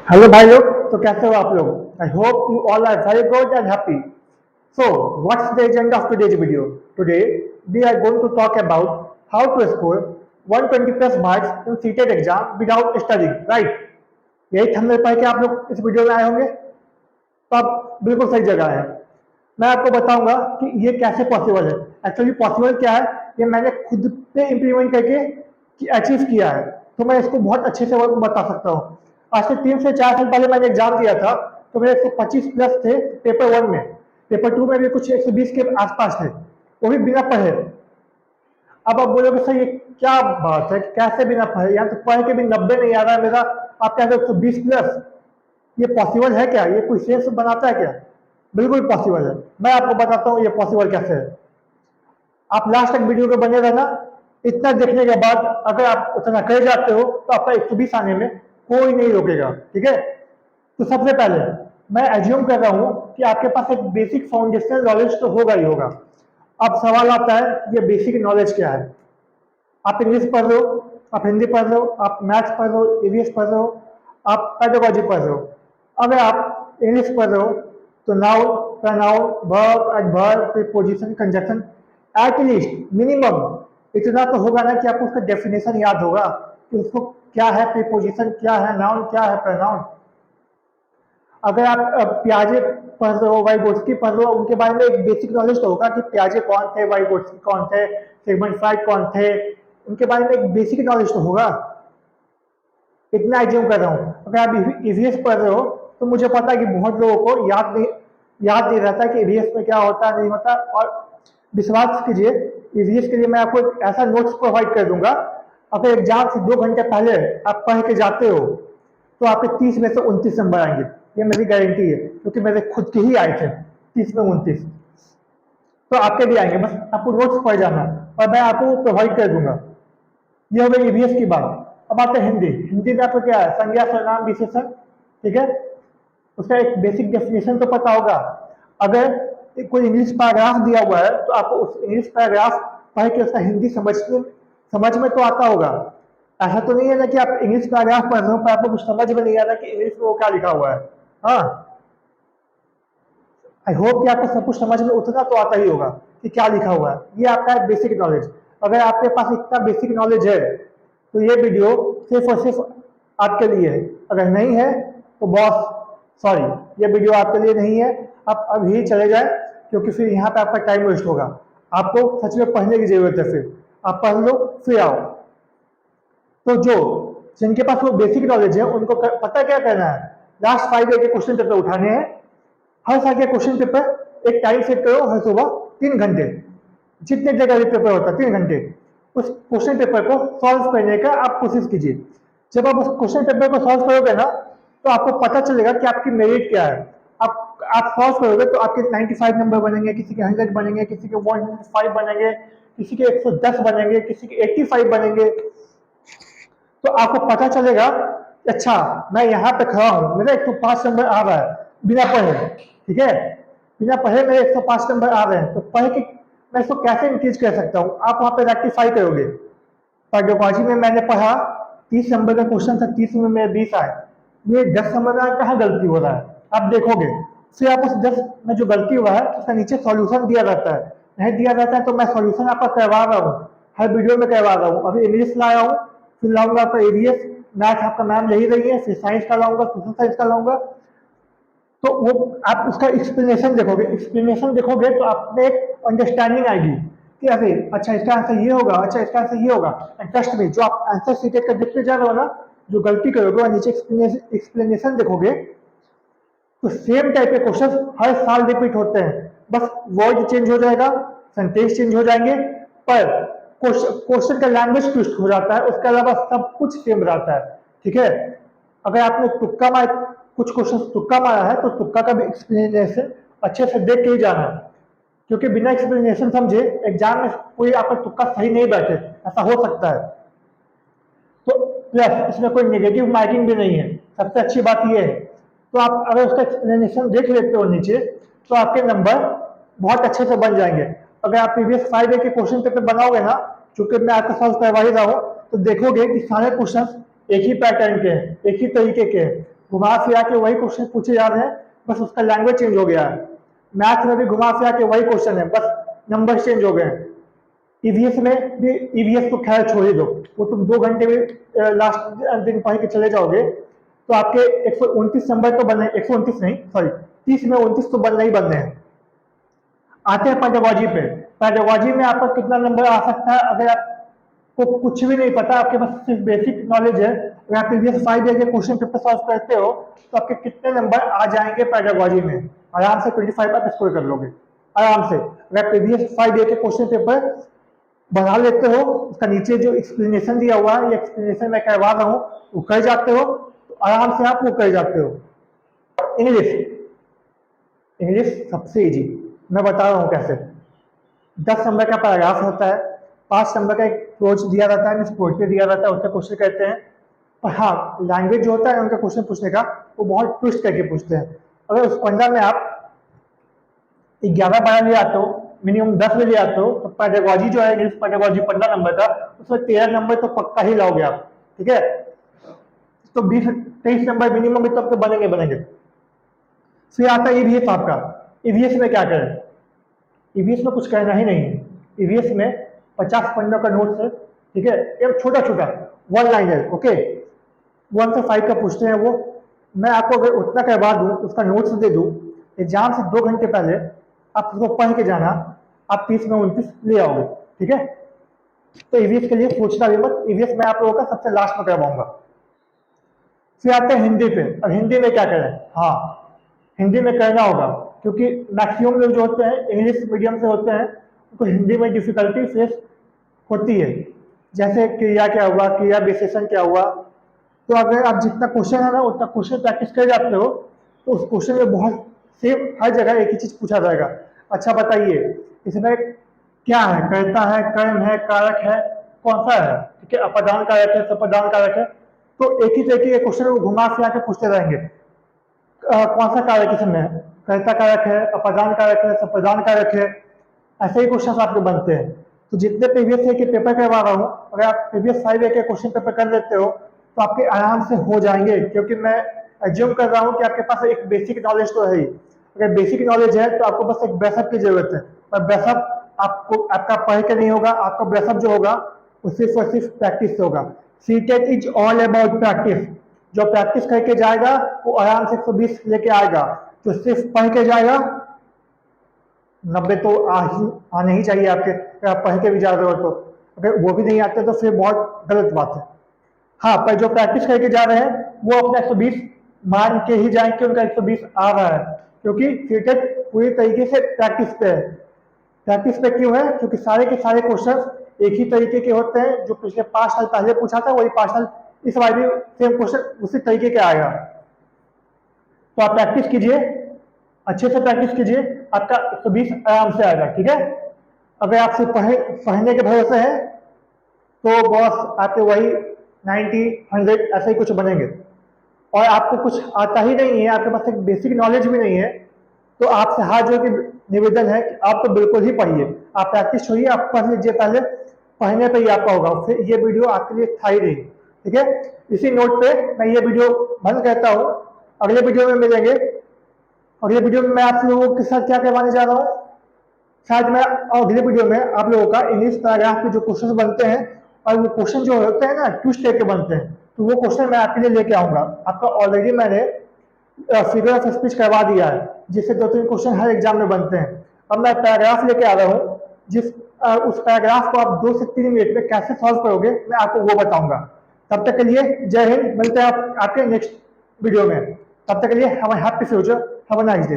Hello भाई लोग। तो कैसे हो आप लोग? I hope you all are very good and happy. So what's the agenda of today's video? Today we are going to talk about how to score 120 plus marks in CTET exam without studying, right? यही thumbnail पढ़ के आप लोग इस video में आए होंगे, तो आप बिल्कुल सही जगह है। मैं आपको बताऊंगा कि ये कैसे पॉसिबल है। एक्चुअली पॉसिबल क्या है, ये मैंने खुद पे इम्प्लीमेंट करके अचीव किया है, तो मैं इसको बहुत अच्छे से बता सकता हूँ। आज से 3 से 4 साल पहले मैंने एग्जाम दिया था, तो मेरे 125 प्लस थे पेपर 1 में। पेपर 2 में भी कुछ 120 के आसपास थे, वो भी बिना पढ़े। अब आप बोलोगे सर ये क्या बात है, कैसे बिना पढ़े? यहाँ तो पढ़ के भी 90 नहीं आ रहा है मेरा, आप कहते हो 120 प्लस। ये पॉसिबल है क्या? ये कोई सेंस बनाता है क्या? बिल्कुल पॉसिबल है। मैं आपको बताता हूँ ये पॉसिबल कैसे है। आप लास्ट तक वीडियो के बने रहना। इतना देखने के बाद अगर आप उतना कर जाते हो तो आपका 120 आने में कोई नहीं रोकेगा, ठीक है? तो सबसे पहले मैं एज्यूम कर रहा हूँ कि आपके पास एक बेसिक फाउंडेशनल नॉलेज तो होगा ही होगा। अब सवाल आता है, ये बेसिक नॉलेज क्या है? आप इंग्लिश पढ़ रहे हो, आप हिंदी पढ़ रहे हो, आप मैथ्स पढ़ रहे हो, ईवीएस पढ़ रहे हो, आप पेडागोजी पढ़ रहे हो। अगर आप इंग्लिश पढ़ रहे हो तो noun, pronoun, verb, adverb, preposition, conjunction, at least minimum इतना तो होगा ना कि आपको उसका डेफिनेशन याद होगा कि उसको क्या है, प्रीपोजिशन क्या है, नाउन क्या है, प्रोनाउन। अगर आप प्याजे पढ़ रहे हो, वाइगोट्स्की पढ़ रहे हो, उनके बारे में एक बेसिक नॉलेज तो होगा कि प्याजे कौन थे, वाइगोट्स्की कौन थे, सिगमंड फ्राइड कौन थे। उनके बारे में एक बेसिक नॉलेज तो होगा। इतना एज्यूम कर रहा हूँ। अगर आप ईवीएस पढ़ रहे हो तो मुझे पता है कि बहुत लोगों को याद नहीं रहता कि ईवीएस में क्या होता है नहीं होता। और विश्वास कीजिए, ईवीएस के लिए मैं आपको एक ऐसा नोट्स प्रोवाइड कर दूंगा। अगर एग्जाम से 2 घंटे पहले आप पढ़ के जाते हो तो आपके 30 में से 29 नंबर आएंगे। ये मेरी गारंटी है, क्योंकि मेरे खुद के ही आए थे 30 में 29। तो आपके भी आएंगे, बस आपको नोट्स पढ़ जाना और मैं आपको प्रोवाइड कर दूंगा। ये हो गई ईवीएस की बात। अब आते हैं हिंदी। हिंदी में आपको क्या है? संज्ञा, सर्वनाम, विशेषण, ठीक है? उसका एक बेसिक डेफिनेशन तो पता होगा। अगर कोई इंग्लिश पैराग्राफ दिया हुआ है तो आपको उस इंग्लिश पैराग्राफ पढ़ के उसका हिंदी समझ में तो आता होगा। ऐसा तो नहीं है ना कि आप इंग्लिश पैराग्राफ पढ़ रहे हो पर आपको कुछ समझ में नहीं आ रहा कि इंग्लिश में वो क्या लिखा हुआ है। हाँ, आई होप कि आपको सब कुछ समझ में उतना तो आता ही होगा कि क्या लिखा हुआ है। ये आपका है बेसिक नॉलेज। अगर आपके पास इतना बेसिक नॉलेज है तो ये वीडियो सिर्फ और सिर्फ आपके लिए है। अगर नहीं है तो बॉस सॉरी, ये वीडियो आपके लिए नहीं है। आप अभी चले जाए, क्योंकि फिर यहाँ पे आपका टाइम वेस्ट होगा। आपको सच में पढ़ने की जरूरत है। फिर आप पढ़ लो, फिर आओ। तो जिनके पास वो बेसिक नॉलेज है उनको पता क्या करना है? लास्ट 5 ईयर के क्वेश्चन पेपर उठाने हैं। हर साल के क्वेश्चन पेपर एक टाइम सेट करो, हर सुबह 3 घंटे, जितने जगह भी पेपर होता है 3 घंटे, उस क्वेश्चन पेपर को सॉल्व करने का आप कोशिश कीजिए। जब आप उस क्वेश्चन पेपर को सॉल्व करोगे ना, तो आपको पता चलेगा कि आपकी मेरिट क्या है। आप सॉल्व करोगे तो आपके 95 नंबर बनेंगे, किसी के 100 बनेंगे, किसी के 105 बनेंगे, किसी के 110 बनेंगे, किसी के 85 बनेंगे। तो आपको पता चलेगा अच्छा मैं यहाँ पे खड़ा हूँ, मेरा 105 नंबर आ रहा है बिना पढ़े, ठीक है? बिना पढ़े मेरे 105 नंबर आ रहे हैं, तो पढ़ के मैं इसको कैसे इंक्रीज कर सकता हूँ? आप वहाँ पे रेक्टिफाई करोगे। पेडागोजी में मैंने पढ़ा 30 नंबर का क्वेश्चन था, 30 में मेरे 20 आए। ये 10 नंबर में कहाँ गलती हो रहा है आप देखोगे। फिर आप उस 10 में जो गलती हुआ है उसका नीचे सॉल्यूशन दिया रहता है। नहीं दिया रहता है तो मैं सॉल्यूशन आपका करवा रहा हूँ, हर वीडियो में करवा रहा हूँ। अभी इंग्लिश लाया हूँ, फिर लाऊंगा आपका एबीएस, मैथ आपका मैम ले ही रही है, फिर साइंस का लाऊंगा, सोशल साइंस का लाऊंगा। तो वो आप उसका एक्सप्लेनेशन देखोगे तो आप में एक अंडरस्टैंडिंग आएगी कि अरे अच्छा इसका आंसर ये होगा, अच्छा इसका आंसर ये होगा। एंड ट्रस्ट में जो आप आंसर सीटेट का देखते जा रहे हो ना, जो गलती करोगे और नीचे एक्सप्लेनेशन देखोगे तो सेम टाइप के क्वेश्चन हर साल रिपीट होते हैं। बस वर्ड चेंज हो जाएगा, सेंटेंस चेंज हो जाएंगे, पर क्वेश्चन का लैंग्वेज ट्विस्ट हो जाता है, उसके अलावा सब कुछ सेम रहता है, ठीक है? अगर आपने कुछ क्वेश्चन तुक्का मारा है तो तुक्का का भी एक्सप्लेनेशन अच्छे से देख के ही जाना है, क्योंकि बिना एक्सप्लेनेशन समझे एग्जाम में कोई आपका तुक्का सही नहीं बैठे, ऐसा हो सकता है। तो प्लस इसमें कोई नेगेटिव मार्किंग भी नहीं है, सबसे अच्छी बात यह है। तो आप अगर उसका एक्सप्लेनेशन देख लेते हो नीचे तो आपके नंबर बहुत अच्छे से बन जाएंगे। अगर आप प्रीवियस 5 ईयर के क्वेश्चन पेपर बनाओगे ना, चूंकि मैं आपका सॉल्व करवा ही रहा हूँ, तो देखोगे कि सारे क्वेश्चन एक ही पैटर्न के हैं, एक ही तरीके के हैं। घुमा फिरा के वही क्वेश्चन पूछे जा रहे हैं, बस उसका लैंग्वेज चेंज हो गया है। मैथ में भी घुमा फिरा के वही क्वेश्चन है, बस नंबर चेंज हो गए हैं। ईवीएस में भी, ईवीएस को खैर छोड़ ही दो, वो तुम 2 घंटे में लास्ट दिन पढ़ के चले जाओगे तो आपके 129 नंबर तो बनने, 129 नहीं सॉरी 30 में 29 तो बनना ही बनने हैं। आते हैं पेडागोजी पे। पेडागोजी में आपका कितना नंबर आ सकता है अगर आपको कुछ भी नहीं पता, आपके पास सिर्फ बेसिक नॉलेज है, अगर आप प्रीवियस 5 ईयर के क्वेश्चन पेपर सॉल्व करते हो तो आपके कितने नंबर आ जाएंगे पेडागोजी में? आराम से 25 आप स्कोर कर लोगे आराम से। अगर प्रीवियस 5 ईयर के क्वेश्चन पेपर बना लेते हो, उसका नीचे जो एक्सप्लेनेशन दिया हुआ है, ये एक्सप्लेनेशन मैं करवा रहा हूँ, वो कर जाते हो तो आराम से आप वो कर जाते हो। इंग्लिश, इंग्लिश सबसे इजी, मैं बता रहा हूँ कैसे। 10 नंबर का पैराग्राफ होता है, 5 नंबर का एक प्रोच दिया रहता है, पोइट्री दिया रहता है, उससे क्वेश्चन करते हैं। और हाँ, लैंग्वेज जो होता है उनका क्वेश्चन पूछने का, वो बहुत ट्विस्ट करके पूछते हैं। अगर उस 15 में आप 11-12 ले आते हो, मिनिमम 10 में ले आते हो, तो पेडागोजी जो है, इंग्लिश पेडागोजी 15 नंबर का, उसमें 13 नंबर तो पक्का ही लाओगे आप, ठीक है। तो 20-23 नंबर मिनिमम भी तो आपके बनेंगे बनेंगे। फिर आता है ईवीएस आपका। ईवीएस में क्या करें? ईवीएस में कुछ करना ही नहीं है। ईवीएस में 50 पन्नों का नोट्स है, ठीक है, एक छोटा छोटा 1 लाइनर, ओके, 1 से 5 का पूछते हैं वो। मैं आपको अगर उतना करवा दूं, उसका नोट्स दे दूं, एग्जाम से 2 घंटे पहले आप उसको पढ़ के जाना, आप 30 में 29 ले आओगे, ठीक है। तो ईवीएस के लिए सोचना भी मत, ईवीएस मैं आप लोगों का सबसे लास्ट में करवाऊंगा। फिर आते हैं हिंदी पे। अब हिंदी में क्या करें? हाँ, हिंदी में करना होगा, क्योंकि मैक्सिमम लोग जो होते हैं इंग्लिश मीडियम से होते हैं, उनको हिंदी में डिफिकल्टी फेस होती है। जैसे क्रिया क्या हुआ, क्रिया विशेषण क्या हुआ। तो अगर आप जितना क्वेश्चन है ना उतना क्वेश्चन प्रैक्टिस कर जाते हो, तो उस क्वेश्चन में बहुत सेम हर जगह एक ही चीज पूछा जाएगा। अच्छा बताइए, इसमें क्या है? कर्ता है, कर्म है, कारक है, कौन सा है? ठीक है, अपादान कारक है, सपादान कारक है। तो एक ही तरीके के क्वेश्चन को घुमा फिरा के पूछते रहेंगे। कौन सा कारक इसमें है? कर्ता कारक है, अपादान कारक है, सपादान कारक है। ऐसे ही क्वेश्चन आपके बनते हैं। तो जितने प्रीवियस ईयर के पेपर करवा रहा हूँ, अगर आप प्रीवियस 5 ईयर के क्वेश्चन पेपर कर लेते हो तो आपके आराम से हो जाएंगे, क्योंकि मैं एज्यूम कर रहा हूँ कि आपके पास एक बेसिक नॉलेज तो है ही। अगर बेसिक नॉलेज है तो आपको बस एक ब्रशअप की जरूरत है, और ब्रशअप आपको आपका पढ़ के नहीं होगा, आपका ब्रशअप जो होगा वो सिर्फ और सिर्फ प्रैक्टिस से होगा। CTET is all about practice. जो प्रैक्टिस करके जाएगा वो आराम से 120 लेके आएगा। जो सिर्फ पढ़ के जाएगा 90 तो आने ही चाहिए आपके, अगर आप पढ़ के भी जा रहे हो तो। अगर वो भी नहीं आते तो फिर बहुत गलत बात है। हाँ, पर जो प्रैक्टिस करके जा रहे हैं वो अपना 120 मान के ही जाए कि उनका 120 आ रहा है, क्योंकि सीटेट पूरी तरीके से प्रैक्टिस पे है। प्रैक्टिस पे क्यों है? क्योंकि सारे के सारे क्वेश्चन एक ही तरीके के होते हैं। जो पिछले 5 साल पहले पूछा था वही 5 साल इस बार भी सेम क्वेश्चन उसी तरीके के आएगा। तो आप प्रैक्टिस कीजिए, अच्छे से प्रैक्टिस कीजिए, आपका 120 आराम से आएगा, ठीक है। अगर आपसे पढ़ने के भरोसे है तो बॉस आपके वही 90, 100 ऐसे ही कुछ बनेंगे। और आपको कुछ आता ही नहीं है, आपके पास एक बेसिक नॉलेज भी नहीं है, तो आपसे हाथ जोड़ के निवेदन है कि आप तो बिल्कुल ही पढ़िए। आप प्रैक्टिस छोड़िए, आप पढ़ लीजिए पहले, पढ़ने पे ही आपका होगा। फिर ये वीडियो आपके लिए था ही नहीं, ठीक है। इसी नोट पे मैं ये वीडियो बंद करता हूँ। अगले वीडियो में मिलेंगे। अगले वीडियो में मैं आप लोगों के साथ क्या करवाने जा रहा हूँ, शायद मैं अगले वीडियो में आप लोगों का इंग्लिश पैराग्राफ के जो क्वेश्चन बनते हैं, और वो क्वेश्चन जो होते हैं ना ट्विस्ट करके बनते हैं, तो वो क्वेश्चन मैं आपके लिए लेके आऊंगा। आपका ऑलरेडी मैंने फिगर ऑफ स्पीच करवा दिया है, जिससे 2-3 क्वेश्चन हर एग्जाम में बनते हैं। अब मैं पैराग्राफ लेके आ रहा हूँ, जिस उस पैराग्राफ को आप 2 से 3 मिनट में कैसे सॉल्व करोगे मैं आपको वो बताऊंगा। तब तक के लिए जय हिंद, मिलते हैं आपके नेक्स्ट वीडियो में। तब तक के लिए have a happy future, have a nice day.